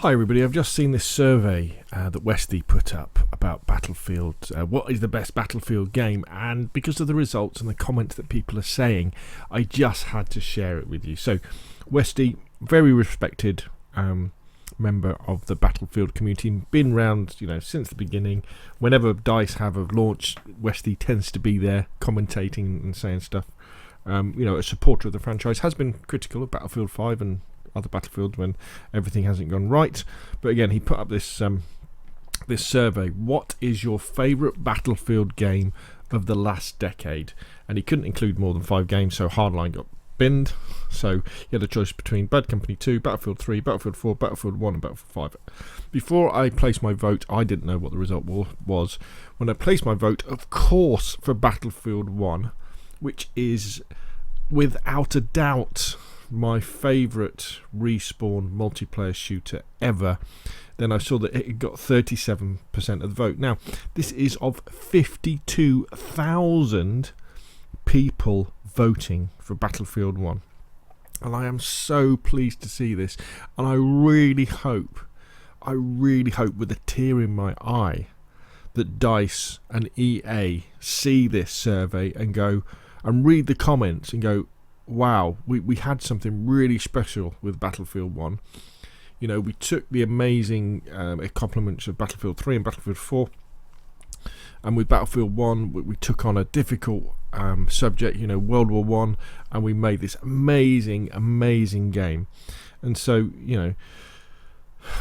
Hi everybody, I've just seen this survey that Westy put up about Battlefield, what is the best Battlefield game, and because of the results and the comments that people are saying, I just had to share it with you. So Westy, very respected member of the Battlefield community, been around since the beginning. Whenever DICE have a launch, Westy tends to be there commentating and saying stuff. A supporter of the franchise, has been critical of Battlefield 5 and other Battlefields when everything hasn't gone right, but again he put up this this survey. What is your favourite Battlefield game of the last decade? And he couldn't include more than 5 games, so Hardline got binned. So he had a choice between Bad Company 2, Battlefield 3, Battlefield 4, Battlefield 1 and Battlefield 5. Before I placed my vote, I didn't know what the result was. When I placed my vote, of course, for Battlefield 1, which is without a doubt my favourite Respawn multiplayer shooter ever, then I saw that it got 37% of the vote. Now, this is of 52,000 people voting for Battlefield 1. And I am so pleased to see this. And I really hope with a tear in my eye that DICE and EA see this survey and go and read the comments and go, wow, we had something really special with Battlefield 1. We took the amazing accomplishments of Battlefield 3 and Battlefield 4, and with Battlefield 1 we took on a difficult subject, World War 1, and we made this amazing game. And so,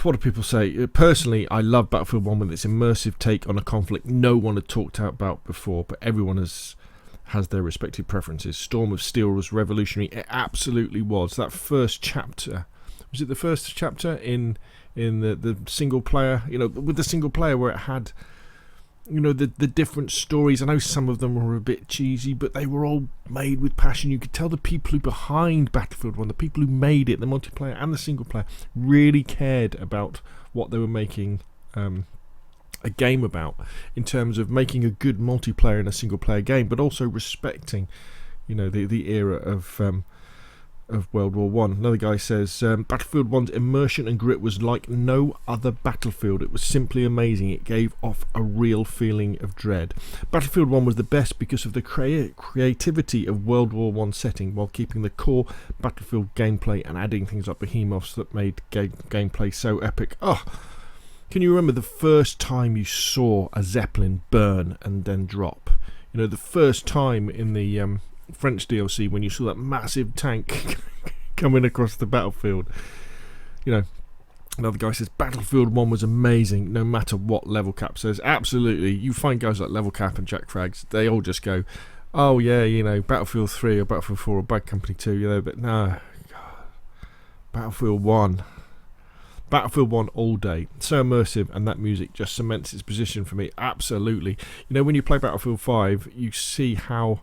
what do people say? Personally, I love Battlefield 1 with its immersive take on a conflict no one had talked about before, but everyone has their respective preferences. Storm of Steel was revolutionary. It absolutely was. That first chapter, was it the first chapter in the single player? With the single player where it had, the different stories. I know some of them were a bit cheesy, but they were all made with passion. You could tell the people who behind Battlefield 1, the people who made it, the multiplayer and the single player, really cared about what they were making a game about, in terms of making a good multiplayer in a single player game, but also respecting the era of World War 1. Another guy says Battlefield 1's immersion and grit was like no other Battlefield. It was simply amazing. It gave off a real feeling of dread. Battlefield 1 was the best because of the creativity of World War 1 setting, while keeping the core Battlefield gameplay and adding things like behemoths that made gameplay so epic. Can you remember the first time you saw a Zeppelin burn and then drop? The first time in the French DLC when you saw that massive tank coming across the battlefield. Another guy says Battlefield 1 was amazing no matter what Level Cap says. Absolutely. You find guys like Level Cap and Jack Frags, they all just go, oh yeah, Battlefield 3 or Battlefield 4 or Bad Company 2, but no, God. Battlefield 1 all day. So immersive, and that music just cements its position for me. Absolutely. When you play Battlefield 5, you see how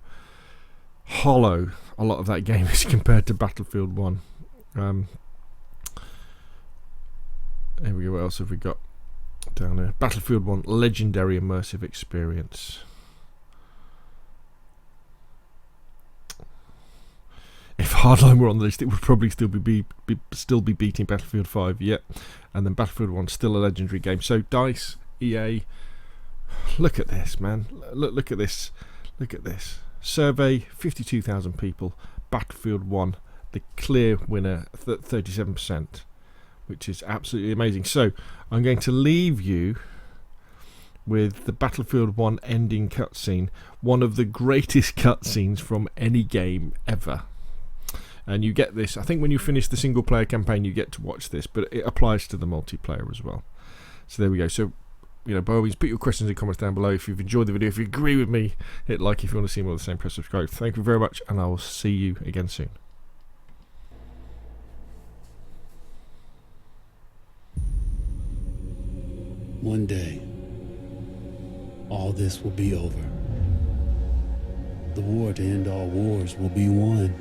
hollow a lot of that game is compared to Battlefield 1. Here we go. What else have we got down there? Battlefield 1, legendary immersive experience. If Hardline were on the list, it would probably still be beating Battlefield 5, yep. And then Battlefield 1, still a legendary game. So DICE, EA, look at this, man. Look at this. Look at this. Survey, 52,000 people. Battlefield 1, the clear winner, 37%, which is absolutely amazing. So I'm going to leave you with the Battlefield 1 ending cutscene, one of the greatest cutscenes from any game ever. And you get this, I think when you finish the single player campaign you get to watch this, but it applies to the multiplayer as well. So there we go. So, by all means, put your questions and comments down below. If you've enjoyed the video, if you agree with me, hit like. If you want to see more of the same, press subscribe. Thank you very much, and I will see you again soon. One day, all this will be over. The war to end all wars will be won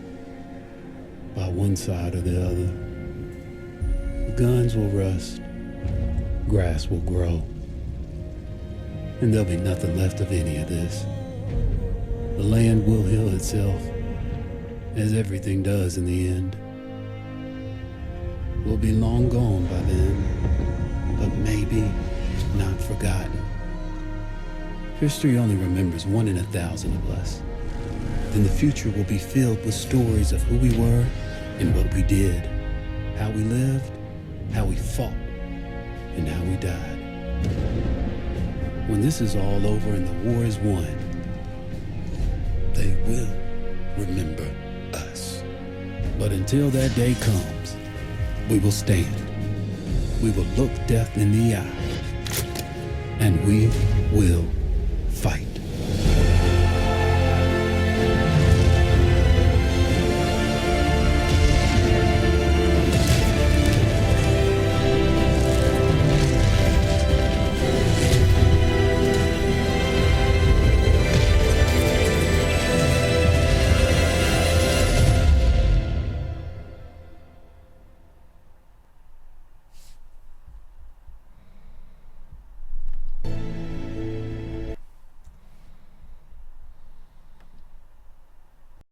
by one side or the other. The guns will rust, grass will grow, and there'll be nothing left of any of this. The land will heal itself, as everything does in the end. will be long gone by then, but maybe not forgotten. History only remembers 1 in 1,000 of us. Then the future will be filled with stories of who we were and what we did, how we lived, how we fought, and how we died. When this is all over and the war is won, they will remember us. But until that day comes, we will stand. We will look death in the eye, and we will